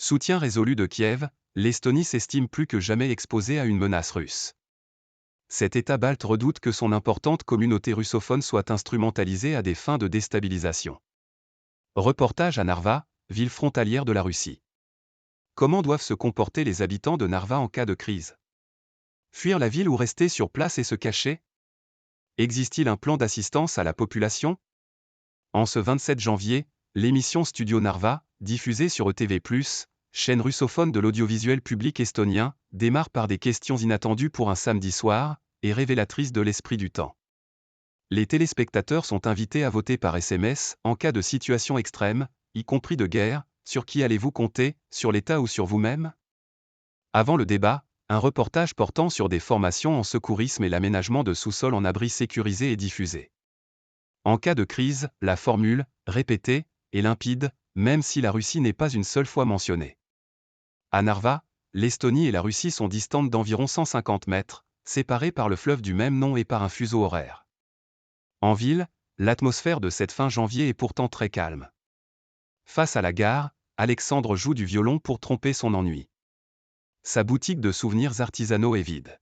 Soutien résolu de Kiev, l'Estonie s'estime plus que jamais exposée à une menace russe. Cet État balte redoute que son importante communauté russophone soit instrumentalisée à des fins de déstabilisation. Reportage à Narva, ville frontalière de la Russie. Comment doivent se comporter les habitants de Narva en cas de crise? Fuir la ville ou rester sur place et se cacher? Existe-t-il un plan d'assistance à la population? En ce 27 janvier, l'émission Studio Narva, diffusée sur ETV+, chaîne russophone de l'audiovisuel public estonien, démarre par des questions inattendues pour un samedi soir, et révélatrices de l'esprit du temps. Les téléspectateurs sont invités à voter par SMS, en cas de situation extrême, y compris de guerre. Sur qui allez-vous compter, sur l'État ou sur vous-même? Avant le débat, un reportage portant sur des formations en secourisme et l'aménagement de sous-sols en abris sécurisés est diffusé. En cas de crise, la formule, répétée, est limpide, même si la Russie n'est pas une seule fois mentionnée. À Narva, l'Estonie et la Russie sont distantes d'environ 150 mètres, séparées par le fleuve du même nom et par un fuseau horaire. En ville, l'atmosphère de cette fin janvier est pourtant très calme. Face à la gare, Alexandre joue du violon pour tromper son ennui. Sa boutique de souvenirs artisanaux est vide.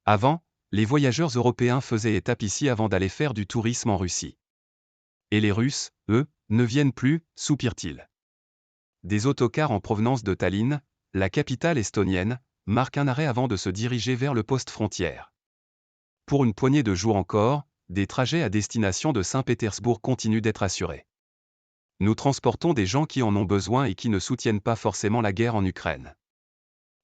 Avant, les voyageurs européens faisaient étape ici avant d'aller faire du tourisme en Russie. Et les Russes, eux, ne viennent plus, soupire-t-il. Des autocars en provenance de Tallinn, la capitale estonienne, marquent un arrêt avant de se diriger vers le poste frontière. Pour une poignée de jours encore, des trajets à destination de Saint-Pétersbourg continuent d'être assurés. Nous transportons des gens qui en ont besoin et qui ne soutiennent pas forcément la guerre en Ukraine.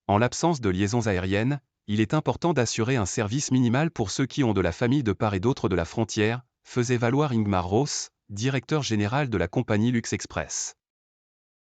En l'absence de liaisons aériennes, il est important d'assurer un service minimal pour ceux qui ont de la famille de part et d'autre de la frontière, faisait valoir Ingmar Roos, directeur général de la compagnie Lux Express.